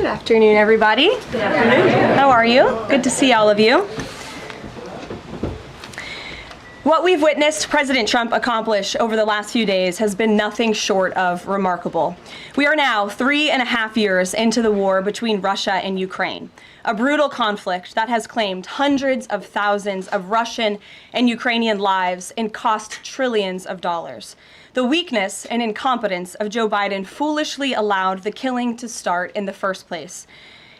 afternoon, everybody. Good afternoon. How are you? Good to see all of you. What we've witnessed President Trump accomplish over the last few days has been nothing short of remarkable. We are now 3.5 years into the war between Russia and Ukraine, a brutal conflict that has claimed hundreds of thousands of Russian and Ukrainian lives and cost trillions of dollars. The weakness and incompetence of Joe Biden foolishly allowed the killing to start in the first place.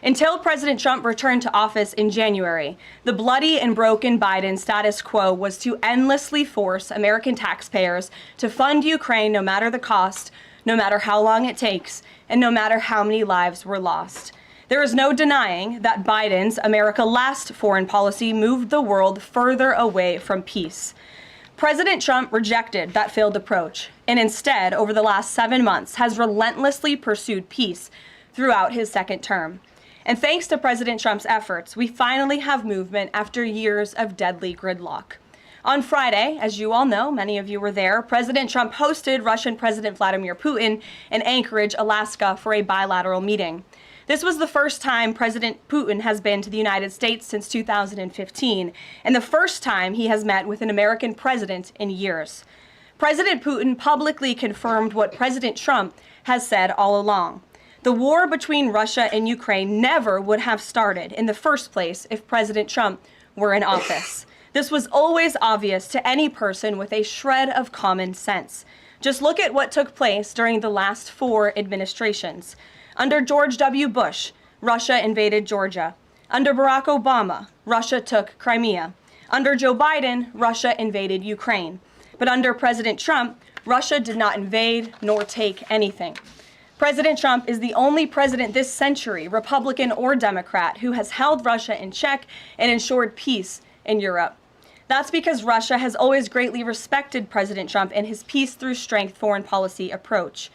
Until President Trump returned to office in January, the bloody and broken Biden status quo was to endlessly force American taxpayers to fund Ukraine no matter the cost, no matter how long it takes, and no matter how many lives were lost. There is no denying that Biden's America Last foreign policy moved the world further away from peace. President Trump rejected that failed approach and instead, over the last 7 months, has relentlessly pursued peace throughout his second term. And thanks to President Trump's efforts, we finally have movement after years of deadly gridlock. On Friday, as you all know, many of you were there, President Trump hosted Russian President Vladimir Putin in Anchorage, Alaska, for a bilateral meeting. This was the first time President Putin has been to the United States since 2015, and the first time he has met with an American president in years. President Putin publicly confirmed what President Trump has said all along. The war between Russia and Ukraine never would have started in the first place if President Trump were in office. This was always obvious to any person with a shred of common sense. Just look at what took place during the last 4 administrations. Under George W. Bush, Russia invaded Georgia. Under Barack Obama, Russia took Crimea. Under Joe Biden, Russia invaded Ukraine. But under President Trump, Russia did not invade nor take anything. President Trump is the only president this century, Republican or Democrat, who has held Russia in check and ensured peace in Europe. That's because Russia has always greatly respected President Trump and his peace through strength foreign policy approach.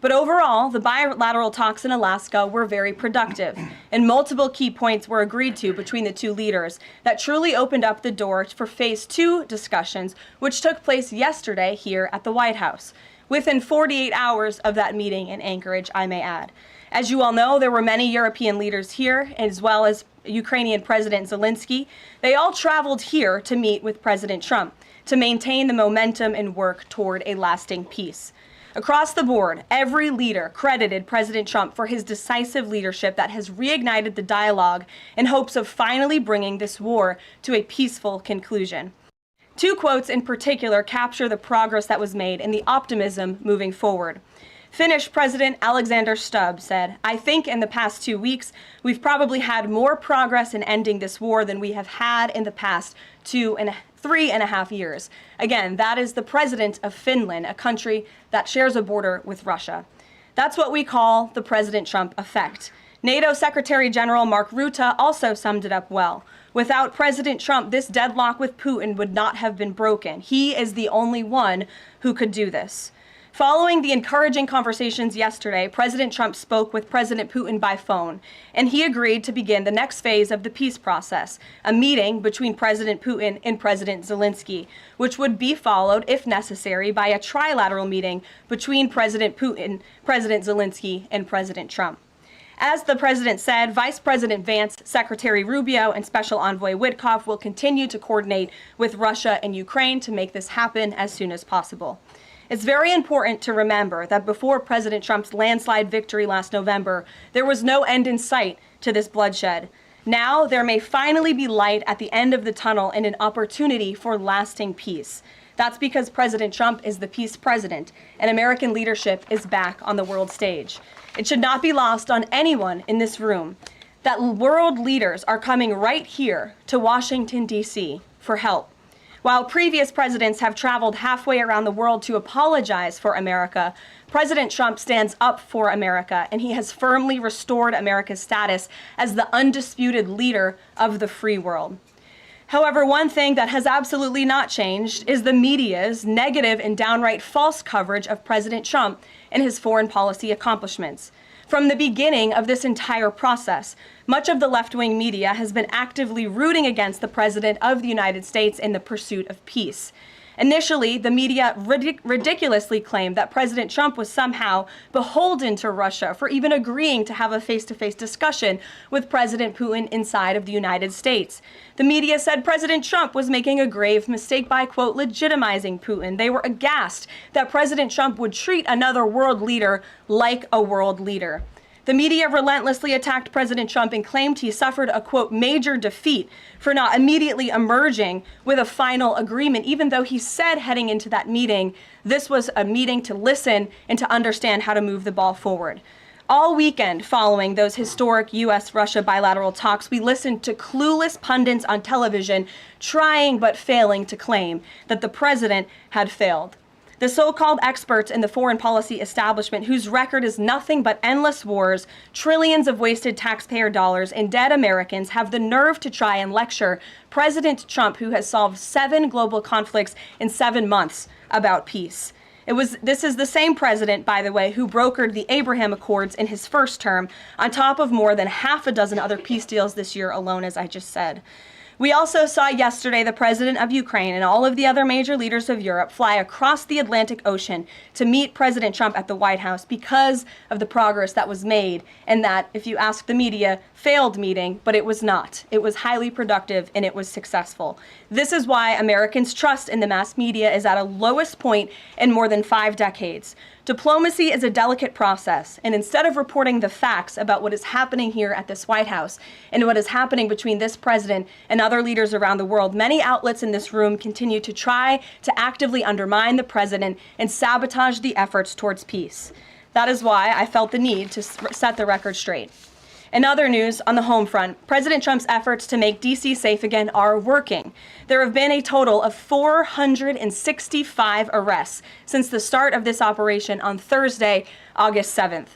But overall, the bilateral talks in Alaska were very productive, and multiple key points were agreed to between the two leaders that truly opened up the door for Phase 2 discussions, which took place yesterday here at the White House, within 48 hours of that meeting in Anchorage, I may add. As you all know, there were many European leaders here, as well as Ukrainian President Zelensky. They all traveled here to meet with President Trump to maintain the momentum and work toward a lasting peace. Across the board, every leader credited President Trump for his decisive leadership that has reignited the dialogue in hopes of finally bringing this war to a peaceful conclusion. 2 quotes in particular capture the progress that was made and the optimism moving forward. Finnish President Alexander Stubb said, "I think in the past 2 weeks, we've probably had more progress in ending this war than we have had in the past 3.5 years. Again, that is the president of Finland, a country that shares a border with Russia. That's what we call the President Trump effect. NATO Secretary General Mark Rutte also summed it up well. Without President Trump, this deadlock with Putin would not have been broken. He is the only one who could do this." Following the encouraging conversations yesterday, President Trump spoke with President Putin by phone, and he agreed to begin the next phase of the peace process, a meeting between President Putin and President Zelensky, which would be followed, if necessary, by a trilateral meeting between President Putin, President Zelensky, and President Trump. As the president said, Vice President Vance, Secretary Rubio, and Special Envoy Witkoff will continue to coordinate with Russia and Ukraine to make this happen as soon as possible. It's very important to remember that before President Trump's landslide victory last November, there was no end in sight to this bloodshed. Now, there may finally be light at the end of the tunnel and an opportunity for lasting peace. That's because President Trump is the peace president, and American leadership is back on the world stage. It should not be lost on anyone in this room that world leaders are coming right here to Washington, D.C. for help. While previous presidents have traveled halfway around the world to apologize for America, President Trump stands up for America, and he has firmly restored America's status as the undisputed leader of the free world. However, one thing that has absolutely not changed is the media's negative and downright false coverage of President Trump and his foreign policy accomplishments. From the beginning of this entire process, much of the left-wing media has been actively rooting against the President of the United States in the pursuit of peace. Initially, the media ridiculously claimed that President Trump was somehow beholden to Russia for even agreeing to have a face-to-face discussion with President Putin inside of the United States. The media said President Trump was making a grave mistake by, quote, legitimizing Putin. They were aghast that President Trump would treat another world leader like a world leader. The media relentlessly attacked President Trump and claimed he suffered a, quote, major defeat for not immediately emerging with a final agreement, even though he said heading into that meeting, this was a meeting to listen and to understand how to move the ball forward. All weekend following those historic U.S.-Russia bilateral talks, we listened to clueless pundits on television trying but failing to claim that the president had failed. The so-called experts in the foreign policy establishment, whose record is nothing but endless wars, trillions of wasted taxpayer dollars, and dead Americans, have the nerve to try and lecture President Trump, who has solved 7 global conflicts in 7 months, about peace. This is the same president, by the way, who brokered the Abraham Accords in his first term, on top of more than half a dozen other peace deals this year alone, as I just said. We also saw yesterday the president of Ukraine and all of the other major leaders of Europe fly across the Atlantic Ocean to meet President Trump at the White House because of the progress that was made, and that, if you ask the media, failed meeting, but it was not. It was highly productive and it was successful. This is why Americans' trust in the mass media is at a lowest point in more than 5 decades. Diplomacy is a delicate process, and instead of reporting the facts about what is happening here at this White House and what is happening between this president and other leaders around the world, many outlets in this room continue to try to actively undermine the president and sabotage the efforts towards peace. That is why I felt the need to set the record straight. In other news, on the home front, President Trump's efforts to make D.C. safe again are working. There have been a total of 465 arrests since the start of this operation on Thursday, August 7th.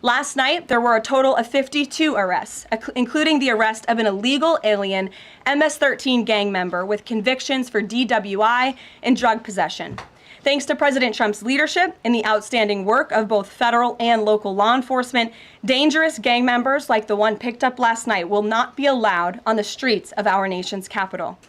Last night, there were a total of 52 arrests, including the arrest of an illegal alien MS-13 gang member with convictions for DWI and drug possession. Thanks to President Trump's leadership and the outstanding work of both federal and local law enforcement, dangerous gang members like the one picked up last night will not be allowed on the streets of our nation's capital.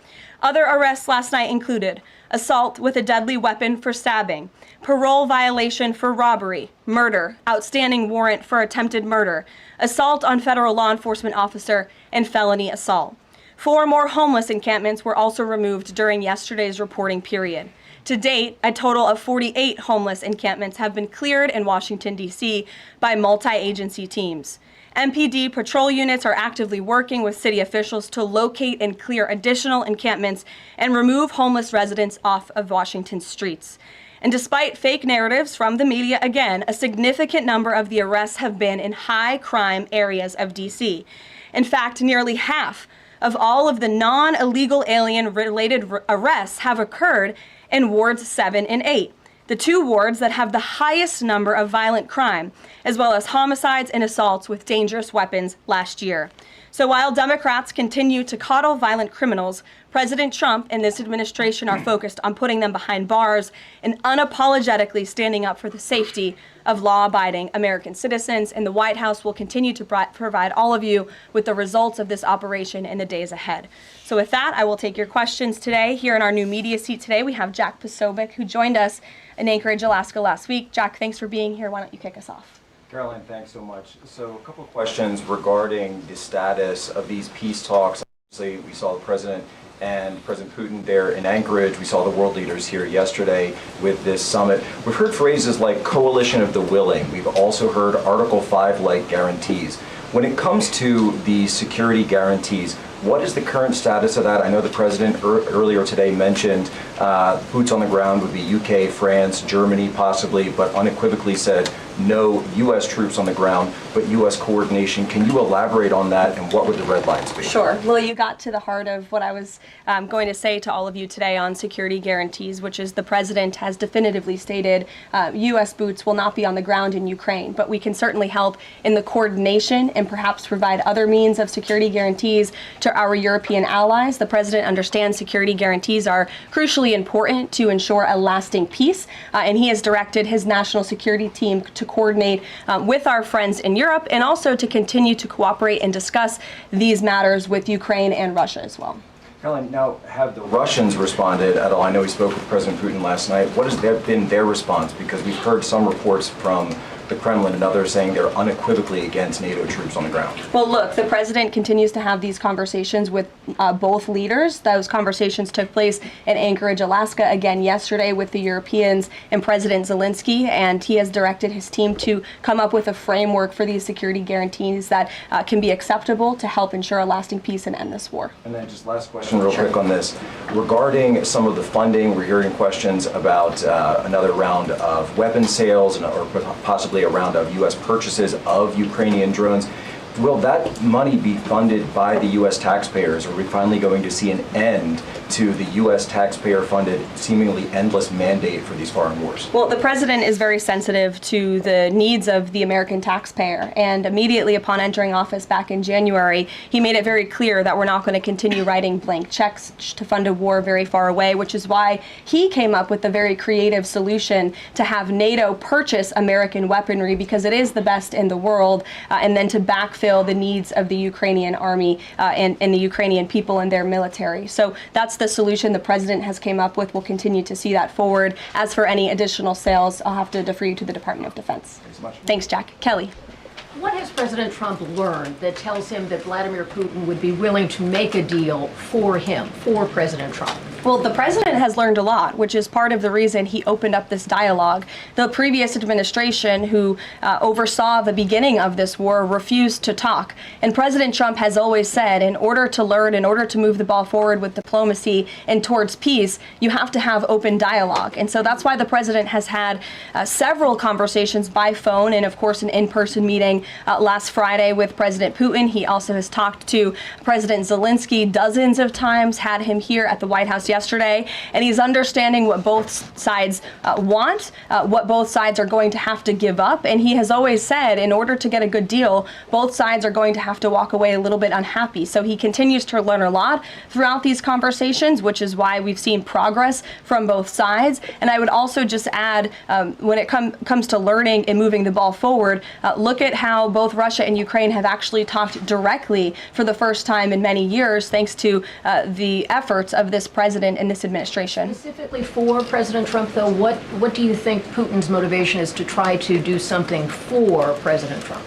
Other arrests last night included assault with a deadly weapon for stabbing, parole violation for robbery, murder, outstanding warrant for attempted murder, assault on federal law enforcement officer, and felony assault. 4 more homeless encampments were also removed during yesterday's reporting period. To date, a total of 48 homeless encampments have been cleared in Washington, D.C. by multi-agency teams. MPD patrol units are actively working with city officials to locate and clear additional encampments and remove homeless residents off of Washington's streets. And despite fake narratives from the media, again, a significant number of the arrests have been in high crime areas of D.C. In fact, nearly half of all of the non-illegal alien-related arrests have occurred in wards 7 and 8, the 2 wards that have the highest number of violent crime, as well as homicides and assaults with dangerous weapons last year. So while Democrats continue to coddle violent criminals, President Trump and this administration are focused on putting them behind bars and unapologetically standing up for the safety of law-abiding American citizens. And the White House will continue to provide all of you with the results of this operation in the days ahead. So with that, I will take your questions today. Here in our new media seat today, we have Jack Posobiec, who joined us in Anchorage, Alaska last week. Jack, thanks for being here. Why don't you kick us off? Karoline, thanks so much. So a couple of questions regarding the status of these peace talks. Obviously, we saw the president and President Putin there in Anchorage. We saw the world leaders here yesterday with this summit. We've heard phrases like coalition of the willing. We've also heard Article 5-like guarantees. When it comes to the security guarantees, what is the current status of that? I know the president earlier today mentioned boots on the ground would be UK, France, Germany possibly, but unequivocally said no U.S. troops on the ground, but U.S. coordination. Can you elaborate on that, and what would the red lines be? Sure. Well, you got to the heart of what I was going to say to all of you today on security guarantees, which is the president has definitively stated U.S. boots will not be on the ground in Ukraine, but we can certainly help in the coordination and perhaps provide other means of security guarantees to our European allies. The president understands security guarantees are crucially important to ensure a lasting peace, and he has directed his national security team to coordinate with our friends in Europe and also to continue to cooperate and discuss these matters with Ukraine and Russia as well. Karoline, now, have the Russians responded at all? I know we spoke with President Putin last night. What has been their response? Because we've heard some reports from the Kremlin and others saying they're unequivocally against NATO troops on the ground. Well, look, the president continues to have these conversations with both leaders. Those conversations took place in Anchorage, Alaska, again yesterday with the Europeans and President Zelensky, and he has directed his team to come up with a framework for these security guarantees that can be acceptable to help ensure a lasting peace and end this war. And then just last question real quick on this. Regarding some of the funding, we're hearing questions about another round of weapons sales or possibly a round of U.S. purchases of Ukrainian drones. Will that money be funded by the U.S. taxpayers? Are we finally going to see an end to the U.S. taxpayer-funded, seemingly endless mandate for these foreign wars? Well, the president is very sensitive to the needs of the American taxpayer, and immediately upon entering office back in January, he made it very clear that we're not going to continue writing blank checks to fund a war very far away, which is why he came up with the very creative solution to have NATO purchase American weaponry, because it is the best in the world, and then to backfill the needs of the Ukrainian army and the Ukrainian people and their military. So that's the solution the president has came up with. We'll continue to see that forward. As for any additional sales, I'll have to defer you to the Department of Defense. Thanks so much. Thanks, Jack. Kelly. What has President Trump learned that tells him that Vladimir Putin would be willing to make a deal for him, for President Trump? Well, the president has learned a lot, which is part of the reason he opened up this dialogue. The previous administration, who oversaw the beginning of this war, refused to talk. And President Trump has always said, in order to learn, in order to move the ball forward with diplomacy and towards peace, you have to have open dialogue. And so that's why the president has had several conversations by phone and, of course, an in-person meeting last Friday with President Putin. He also has talked to President Zelensky dozens of times, had him here at the White House yesterday, and he's understanding what both sides want, what both sides are going to have to give up. And he has always said, in order to get a good deal, both sides are going to have to walk away a little bit unhappy. So he continues to learn a lot throughout these conversations, which is why we've seen progress from both sides. And I would also just add, when it comes to learning and moving the ball forward, look at how both Russia and Ukraine have actually talked directly for the first time in many years, thanks to the efforts of this president and this administration. Specifically for President Trump, though, what do you think Putin's motivation is to try to do something for President Trump,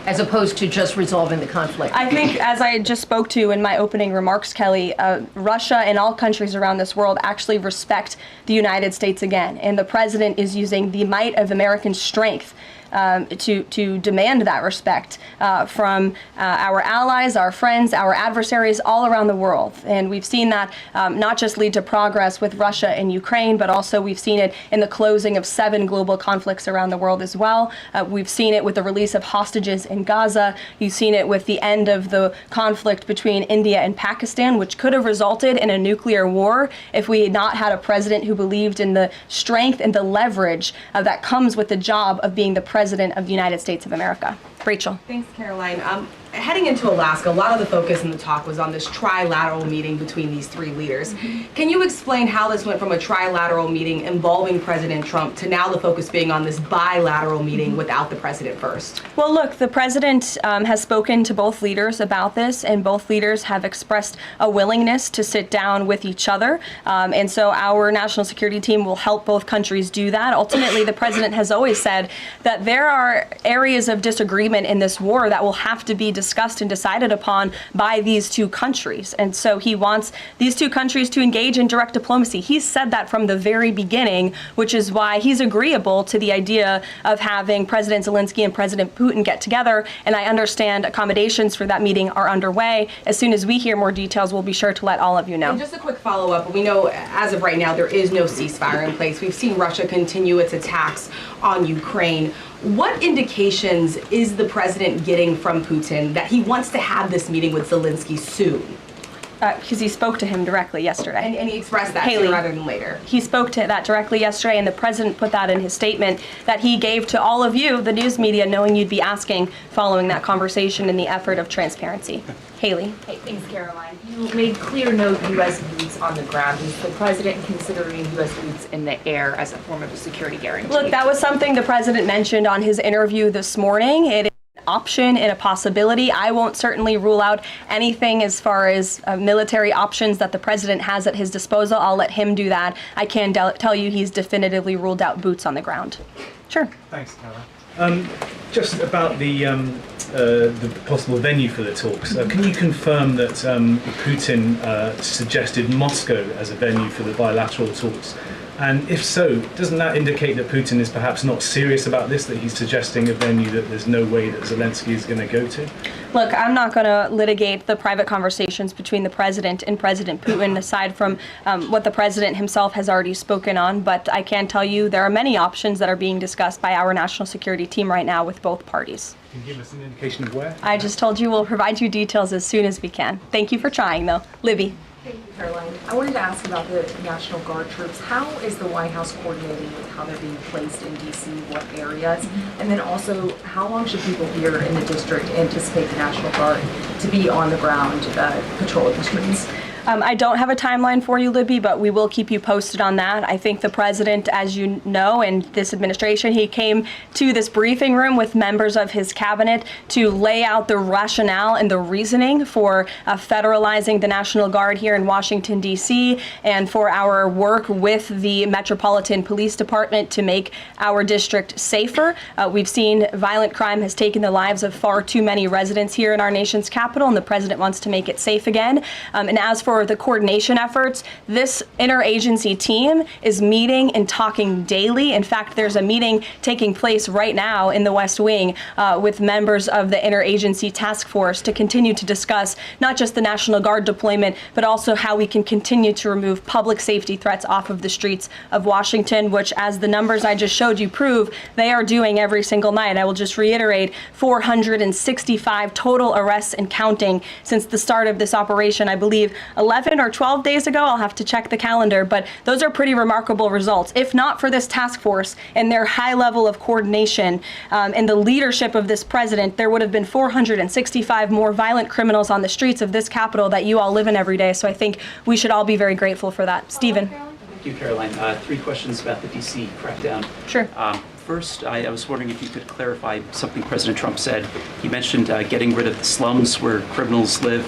as opposed to just resolving the conflict? I think, as I just spoke to in my opening remarks, Kelly, Russia and all countries around this world actually respect the United States again. And the president is using the might of American strength to demand that respect from our allies, our friends, our adversaries all around the world. And we've seen that not just lead to progress with Russia and Ukraine, but also we've seen it in the closing of 7 global conflicts around the world as well. We've seen it with the release of hostages in Gaza. You've seen it with the end of the conflict between India and Pakistan, which could have resulted in a nuclear war if we had not had a president who believed in the strength and the leverage that comes with the job of being the President of the United States of America. Rachel. Thanks, Karoline. Heading into Alaska, a lot of the focus in the talk was on this trilateral meeting between these 3 leaders. Can you explain how this went from a trilateral meeting involving President Trump to now the focus being on this bilateral meeting without the president first? Well, look, the president has spoken to both leaders about this, and both leaders have expressed a willingness to sit down with each other. And so our national security team will help both countries do that. Ultimately, the president has always said that there are areas of disagreement in this war that will have to be discussed and decided upon by these 2 countries. And so he wants these 2 countries to engage in direct diplomacy. He's said that from the very beginning, which is why he's agreeable to the idea of having President Zelensky and President Putin get together. And I understand accommodations for that meeting are underway. As soon as we hear more details, we'll be sure to let all of you know. And just a quick follow-up. We know as of right now there is no ceasefire in place. We've seen Russia continue its attacks on Ukraine. What indications is the president getting from Putin that he wants to have this meeting with Zelensky soon? Because he spoke to him directly yesterday. And he expressed that Haley, sooner rather than later. He spoke to that directly yesterday, and the president put that in his statement that he gave to all of you, the news media, knowing you'd be asking following that conversation in the effort of transparency. Haley. Hey, thanks, Karoline. You made clear no U.S. boots on the ground. Is the president considering U.S. boots in the air as a form of a security guarantee? Look, that was something the president mentioned on his interview this morning. It is an option and a possibility. I won't certainly rule out anything as far as military options that the president has at his disposal. I'll let him do that. I can tell you he's definitively ruled out boots on the ground. Sure. Thanks, Caroline. Just about the possible venue for the talks. Can you confirm that Putin suggested Moscow as a venue for the bilateral talks? And if so, doesn't that indicate that Putin is perhaps not serious about this, that he's suggesting a venue that there's no way that Zelensky is going to go to? Look, I'm not going to litigate the private conversations between the president and President Putin, aside from what the president himself has already spoken on. But I can tell you there are many options that are being discussed by our national security team right now with both parties. Can you give us an indication of where? I just told you we'll provide you details as soon as we can. Thank you for trying, though. Libby. Thank you, Karoline. I wanted to ask about the National Guard troops. How is the White House coordinating with how they're being placed in D.C., what areas? And then also, how long should people here in the district anticipate the National Guard to be on the ground patrolling the streets? I don't have a timeline for you, Libby, but we will keep you posted on that. I think the president, as you know, and this administration, he came to this briefing room with members of his cabinet to lay out the rationale and the reasoning for federalizing the National Guard here in Washington, D.C., and for our work with the Metropolitan Police Department to make our district safer. We've seen violent crime has taken the lives of far too many residents here in our nation's capital, and the president wants to make it safe again. And as for the coordination efforts, this interagency team is meeting and talking daily. In fact, there's a meeting taking place right now in the West Wing with members of the interagency task force to continue to discuss not just the National Guard deployment, but also how we can continue to remove public safety threats off of the streets of Washington, which, as the numbers I just showed you prove, they are doing every single night. I will just reiterate, 465 total arrests and counting since the start of this operation. I believe 11 or 12 days ago, I'll have to check the calendar, but those are pretty remarkable results. If not for this task force and their high level of coordination and the leadership of this president, there would have been 465 more violent criminals on the streets of this capital that you all live in every day. So I think we should all be very grateful for that. Stephen. Thank you, Caroline. 3 questions about the D.C. crackdown. Sure. First, I was wondering if you could clarify something President Trump said. He mentioned getting rid of the slums where criminals live.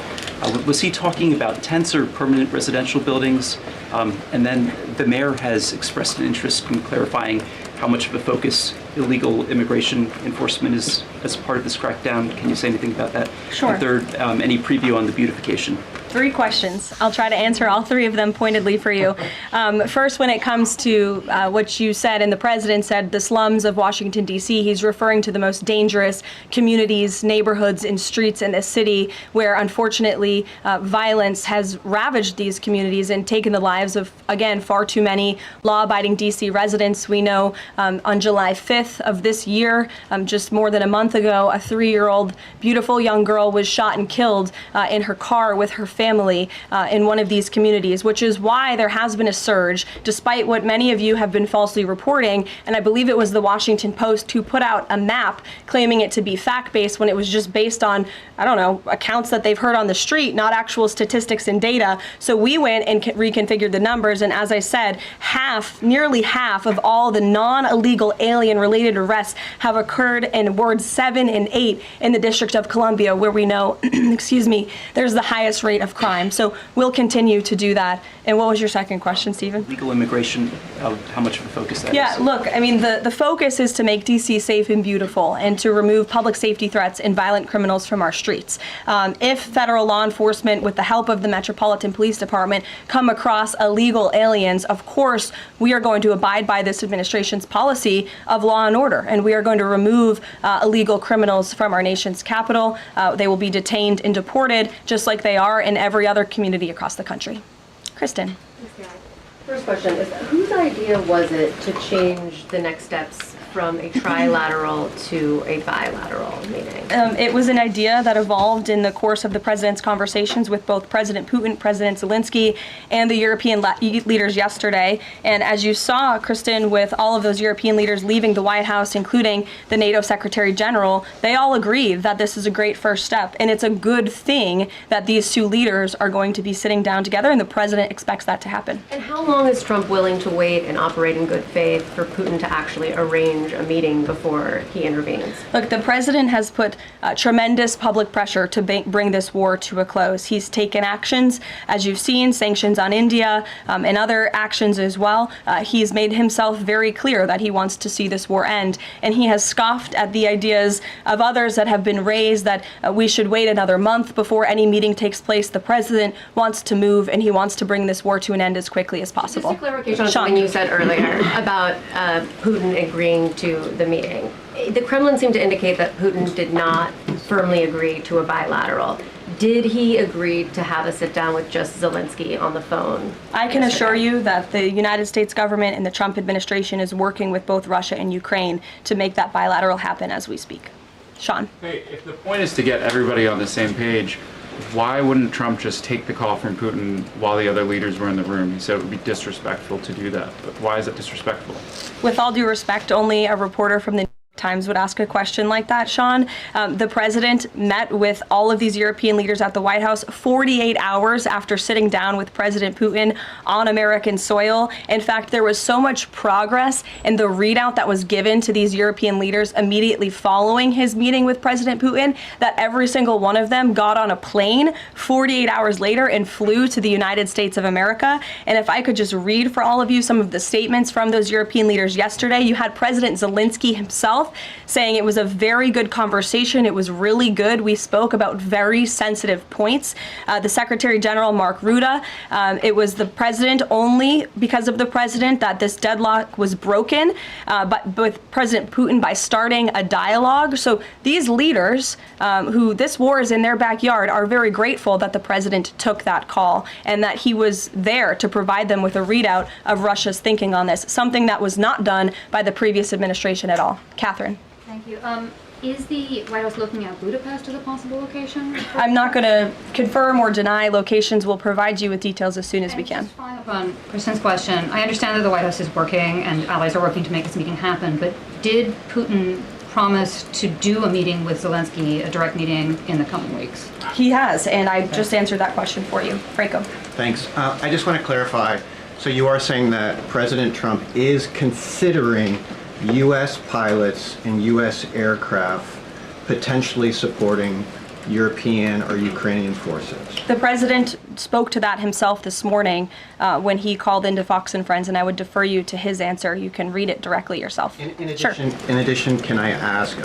Was he talking about tents or permanent residential buildings? And then the mayor has expressed an interest in clarifying how much of a focus illegal immigration enforcement is as part of this crackdown. Can you say anything about that? Sure. And third, any preview on the beautification? 3 questions. I'll try to answer all 3 of them pointedly for you. First, when it comes to what you said, and the president said, the slums of Washington, D.C., he's referring to the most dangerous communities, neighborhoods, and streets in this city where, unfortunately, violence has ravaged these communities and taken the lives of, again, far too many law-abiding D.C. residents. We know on July 5th of this year, just more than a month ago, a 3-year-old beautiful young girl was shot and killed in her car with her family in one of these communities, which is why there has been a surge, despite what many of you have been falsely reporting. And I believe it was the Washington Post who put out a map claiming it to be fact-based when it was just based on, I don't know, accounts that they've heard on the street, not actual statistics and data. So we went and reconfigured the numbers. And as I said, nearly half of all the non-illegal alien-related arrests have occurred in wards 7 and 8 in the District of Columbia, where we know, excuse me, there's the highest rate of crime. So we'll continue to do that. And what was your second question, Stephen? Legal immigration, how much of a focus that is? Yeah, look, I mean, the focus is to make D.C. safe and beautiful and to remove public safety threats and violent criminals from our streets. If federal law enforcement, with the help of the Metropolitan Police Department, come across illegal aliens, of course, we are going to abide by this administration's policy of law and order, and we are going to remove illegal criminals from our nation's capital. They will be detained and deported, just like they are in every other community across the country. Kristen. First question is, whose idea was it to change the next steps from a trilateral to a bilateral meeting? It was an idea that evolved in the course of the president's conversations with both President Putin, President Zelensky, and the European leaders yesterday. And as you saw, Kristen, with all of those European leaders leaving the White House, including the NATO Secretary General, they all agreed that this is a great first step. And it's a good thing that these 2 leaders are going to be sitting down together, and the president expects that to happen. And how long is Trump willing to wait and operate in good faith for Putin to actually arrange arrange a meeting before he intervenes? Look, the president has put tremendous public pressure to bring this war to a close. He's taken actions, as you've seen, sanctions on India and other actions as well. He's made himself very clear that he wants to see this war end, and he has scoffed at the ideas of others that have been raised that we should wait another month before any meeting takes place. The president wants to move, and he wants to bring this war to an end as quickly as possible. Just a clarification on Sean. something you said earlier about Putin agreeing to the meeting. The Kremlin seemed to indicate that Putin did not firmly agree to a bilateral. Did he agree to have a sit down with just Zelensky on the phone? I can assure you that the United States government and the Trump administration is working with both Russia and Ukraine to make that bilateral happen as we speak. Sean. Hey, if the point is to get everybody on the same page, why wouldn't Trump just take the call from Putin while the other leaders were in the room? He said it would be disrespectful to do that. But why is it disrespectful? With all due respect, only a reporter from the Times would ask a question like that, Sean. The president met with all of these European leaders at the White House 48 hours after sitting down with President Putin on American soil. In fact, there was so much progress in the readout that was given to these European leaders immediately following his meeting with President Putin that every single one of them got on a plane 48 hours later and flew to the United States of America. And if I could just read for all of you some of the statements from those European leaders yesterday, you had President Zelensky himself saying it was a very good conversation. It was really good. We spoke about very sensitive points. The Secretary General, Mark Rutte, it was the president, only because of the president, that this deadlock was broken, but with President Putin by starting a dialogue. So these leaders, who this war is in their backyard, are very grateful that the president took that call and that he was there to provide them with a readout of Russia's thinking on this, something that was not done by the previous administration at all. Catherine. Thank you. Is the White House looking at Budapest as a possible location? I'm not going to confirm or deny locations. We'll provide you with details as soon as we can. Just following up on Kristen's question, I understand that the White House is working and allies are working to make this meeting happen, but did Putin promise to do a meeting with Zelensky, a direct meeting, in the coming weeks? He has, and I just answered that question for you. Franco. Thanks. I just want to clarify. So you are saying that President Trump is considering U.S. pilots and U.S. aircraft potentially supporting European or Ukrainian forces? The president spoke to that himself this morning when he called into Fox and Friends, and I would defer you to his answer. You can read it directly yourself. In addition, can I ask,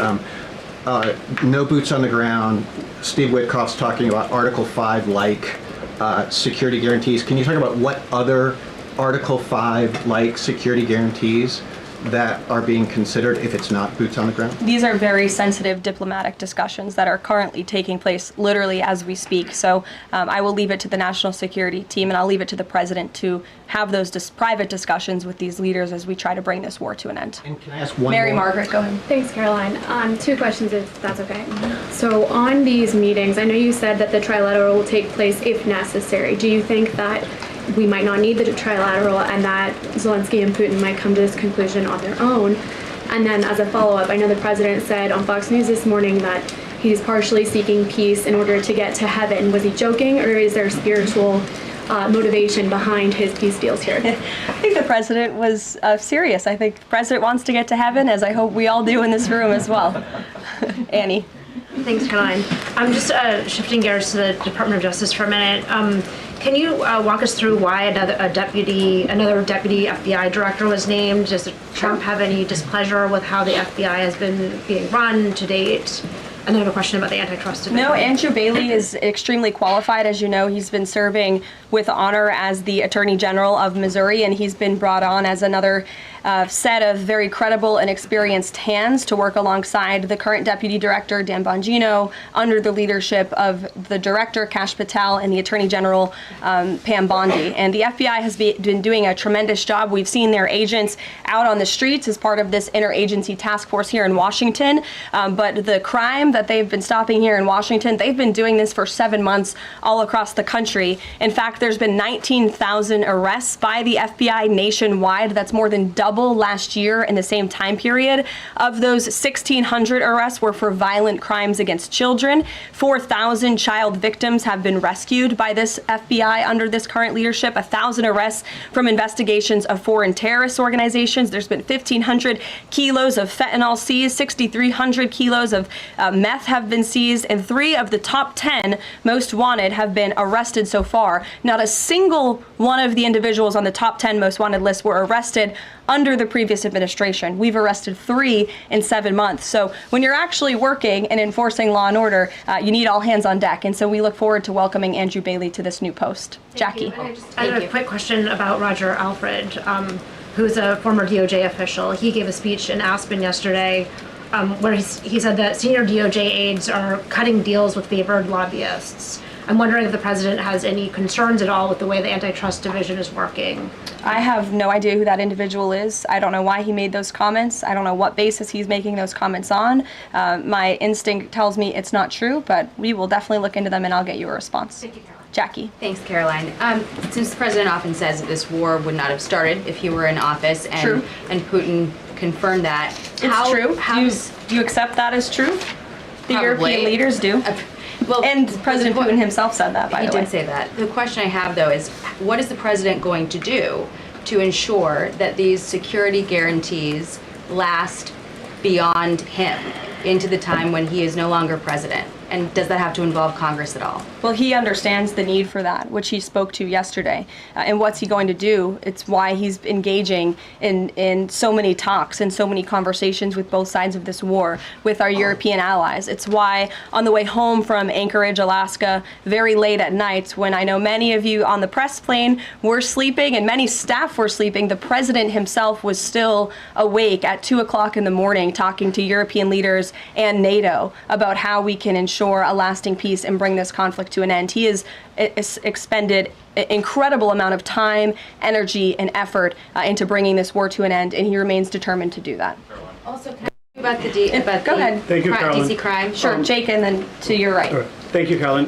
no boots on the ground, Steve Witkoff's talking about Article 5-like security guarantees. Can you talk about what other Article 5-like security guarantees that are being considered if it's not boots on the ground? These are very sensitive diplomatic discussions that are currently taking place literally as we speak. So I will leave it to the national security team, and I'll leave it to the president to have those private discussions with these leaders as we try to bring this war to an end. And can I ask one Mary more? Margaret, go ahead. Thanks, Caroline. Two questions, if that's okay. So on these meetings, I know you said that the trilateral will take place if necessary. Do you think that we might not need the trilateral and that Zelensky and Putin might come to this conclusion on their own? And then as a follow-up, I know the president said on Fox News this morning that he's partially seeking peace in order to get to heaven. Was he joking, or is there spiritual motivation behind his peace deals here? I think the president was serious. I think the president wants to get to heaven, as I hope we all do in this room as well. Annie. Thanks, Caroline. I'm just shifting gears to the Department of Justice for a minute. Can you walk us through why another deputy FBI director was named? Does Trump have any displeasure with how the FBI has been being run to date? And I have a question about the antitrust. No, Andrew Bailey is extremely qualified. As you know, he's been serving with honor as the Attorney General of Missouri, and he's been brought on as another set of very credible and experienced hands to work alongside the current Deputy Director, Dan Bongino, under the leadership of the Director, Kash Patel, and the Attorney General, Pam Bondi. And the FBI has been doing a tremendous job. We've seen their agents out on the streets as part of this interagency task force here in Washington. But the crime that they've been stopping here in Washington. They've been doing this for 7 months all across the country. In fact, there's been 19,000 arrests by the FBI nationwide. That's more than double last year in the same time period. Of those, 1,600 arrests were for violent crimes against children. 4,000 child victims have been rescued by this FBI under this current leadership. 1,000 arrests from investigations of foreign terrorist organizations. There's been 1,500 kilos of fentanyl seized, 6,300 kilos of meth have been seized, and 3 of the top 10 most wanted have been arrested so far. Not a single one of the individuals on the top 10 most wanted list were arrested under the previous administration. We've arrested 3 in 7 months. So when you're actually working and enforcing law and order, you need all hands on deck. And so we look forward to welcoming Andrew Bailey to this new post. Jackie. I have a quick question about Roger Alfred, who's a former DOJ official. He gave a speech in Aspen yesterday where he said that senior DOJ aides are cutting deals with favored lobbyists. I'm wondering if the president has any concerns at all with the way the antitrust division is working. I have no idea who that individual is. I don't know why he made those comments. I don't know what basis he's making those comments on. My instinct tells me it's not true, but we will definitely look into them and I'll get you a response. Thank you, Caroline. Jackie. Thanks, Caroline. Since the president often says that this war would not have started if he were in office, and Putin confirmed that. It's true. Do you accept that as true? The European leaders do. Well, and President Putin himself said that, by the way. He did say that. The question I have, though, is what is the president going to do to ensure that these security guarantees last beyond him into the time when he is no longer president? And does that have to involve Congress at all? Well, he understands the need for that, which he spoke to yesterday. And what's he going to do? It's why he's engaging in so many talks and so many conversations with both sides of this war with our European allies. It's why on the way home from Anchorage, Alaska, very late at night, when I know many of you on the press plane were sleeping and many staff were sleeping, the president himself was still awake at 2 o'clock in the morning talking to European leaders and NATO about how we can ensure a lasting peace and bring this conflict to an end. He has expended an incredible amount of time, energy, and effort into bringing this war to an end, and he remains determined to do that. Also, can I about the Go ahead. Thank you, Caroline. DC crime? Sure, Jake, and then to your right. All right. Thank you, Caroline.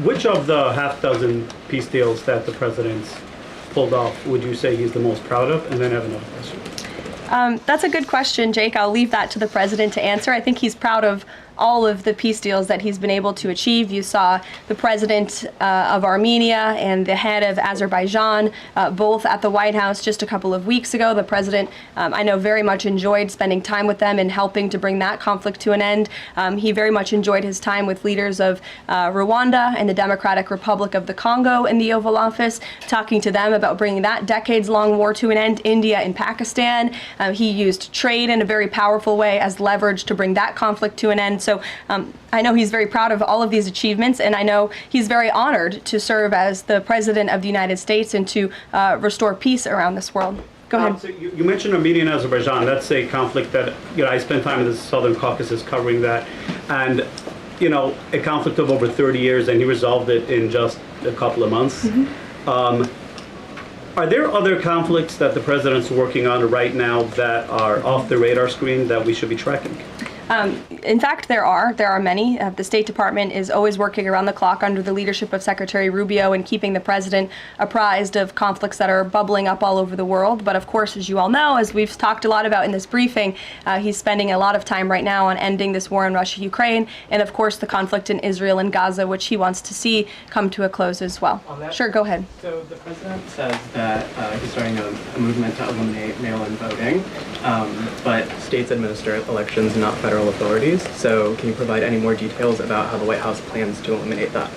Which of the half dozen peace deals that the president's pulled off would you say he's the most proud of? And then I have another question. That's a good question, Jake. I'll leave that to the president to answer. I think he's proud of all of the peace deals that he's been able to achieve. You saw the president of Armenia and the head of Azerbaijan both at the White House just a couple of weeks ago. The president, I know, very much enjoyed spending time with them and helping to bring that conflict to an end. He very much enjoyed his time with leaders of Rwanda and the Democratic Republic of the Congo in the Oval Office, talking to them about bringing that decades-long war to an end. India and Pakistan. He used trade in a very powerful way as leverage to bring that conflict to an end. So I know he's very proud of all of these achievements, and I know he's very honored to serve as the President of the United States and to restore peace around this world. Go ahead. So you mentioned Armenia and Azerbaijan. That's a conflict that, I spent time in the Southern Caucasus covering that. And, a conflict of over 30 years, and he resolved it in just a couple of months. Are there other conflicts that the president's working on right now that are off the radar screen that we should be tracking? In fact, there are many. The State Department is always working around the clock under the leadership of Secretary Rubio and keeping the president apprised of conflicts that are bubbling up all over the world. But of course, as you all know, as we've talked a lot about in this briefing, he's spending a lot of time right now on ending this war in Russia-Ukraine, and of course the conflict in Israel and Gaza, which he wants to see come to a close as well. Sure, go ahead. So the president says that he's starting a movement to eliminate mail-in voting, but states administer elections, not federal authorities. So can you provide any more details about how the White House plans to eliminate that?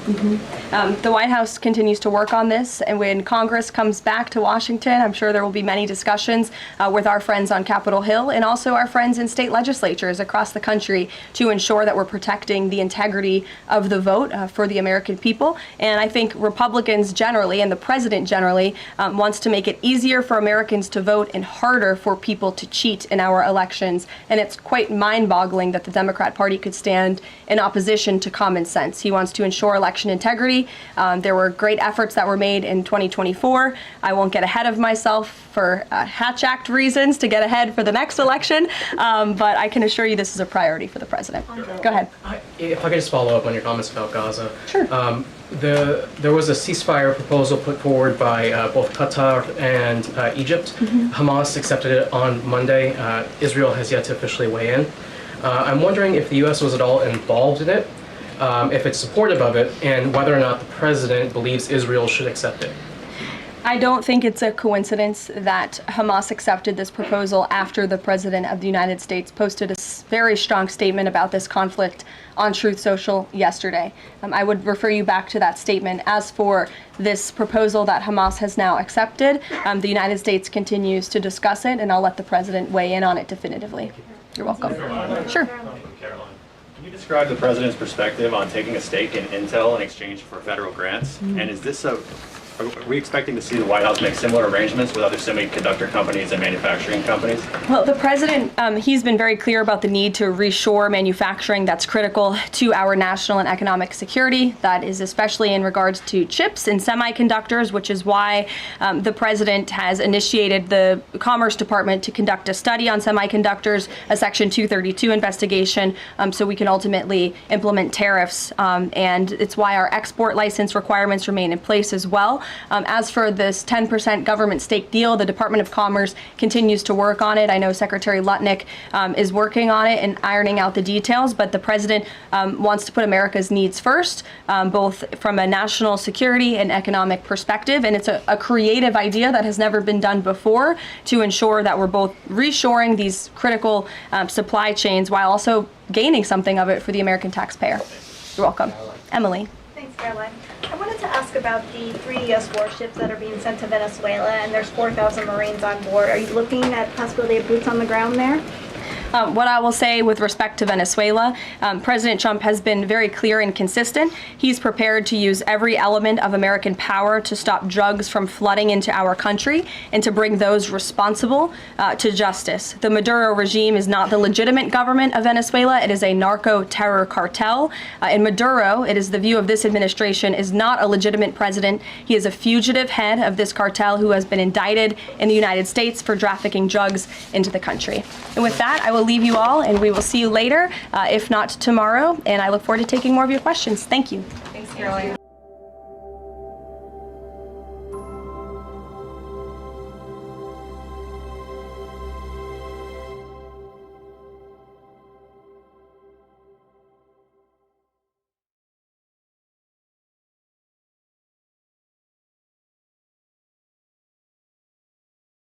The White House continues to work on this, and when Congress comes back to Washington, I'm sure there will be many discussions with our friends on Capitol Hill and also our friends in state legislatures across the country to ensure that we're protecting the integrity of the vote for the American people. And I think Republicans generally, and the president generally, wants to make it easier for Americans to vote and harder for people to cheat in our elections. And it's quite mind-boggling mind-boggling that the Democrat Party could stand in opposition to common sense. He wants to ensure election integrity. There were great efforts that were made in 2024. I won't get ahead of myself for Hatch Act reasons to get ahead for the next election, but I can assure you this is a priority for the president. Go ahead. If I could just follow up on your comments about Gaza. Sure. There was a ceasefire proposal put forward by both Qatar and Egypt. Hamas accepted it on Monday. Israel has yet to officially weigh in. I'm wondering if the U.S. was at all involved in it, if it's supportive of it, and whether or not the president believes Israel should accept it. I don't think it's a coincidence that Hamas accepted this proposal after the President of the United States posted a very strong statement about this conflict on Truth Social yesterday. I would refer you back to that statement. As for this proposal that Hamas has now accepted, the United States continues to discuss it, and I'll let the President weigh in on it definitively. You're welcome. Sure. Karoline, can you describe the President's perspective on taking a stake in Intel in exchange for federal grants? And is this are we expecting to see the White House make similar arrangements with other semiconductor companies and manufacturing companies? Well, the president, he's been very clear about the need to reshore manufacturing that's critical to our national and economic security. That is especially in regards to chips and semiconductors, which is why the president has initiated the Commerce Department to conduct a study on semiconductors, a Section 232 investigation, so we can ultimately implement tariffs. And it's why our export license requirements remain in place as well. As for this 10% government stake deal, the Department of Commerce continues to work on it. I know Secretary Lutnick is working on it and ironing out the details, but the president wants to put America's needs first, both from a national security and economic perspective. And it's a creative idea that has never been done before to ensure that we're both reshoring these critical supply chains while also gaining something of it for the American taxpayer. You're welcome. Emily. Thanks, Caroline. I wanted to ask about the 3 U.S. warships that are being sent to Venezuela, and there's 4,000 Marines on board. Are you looking at possibility of boots on the ground there? What I will say with respect to Venezuela, President Trump has been very clear and consistent. He's prepared to use every element of American power to stop drugs from flooding into our country and to bring those responsible to justice. The Maduro regime is not the legitimate government of Venezuela. It is a narco-terror cartel. In Maduro, it is the view of this administration, is not a legitimate president. He is a fugitive head of this cartel who has been indicted in the United States for trafficking drugs into the country. And with that, I will leave you all, and we will see you later, if not tomorrow, and I look forward to taking more of your questions. Thank you. Thanks, Caroline.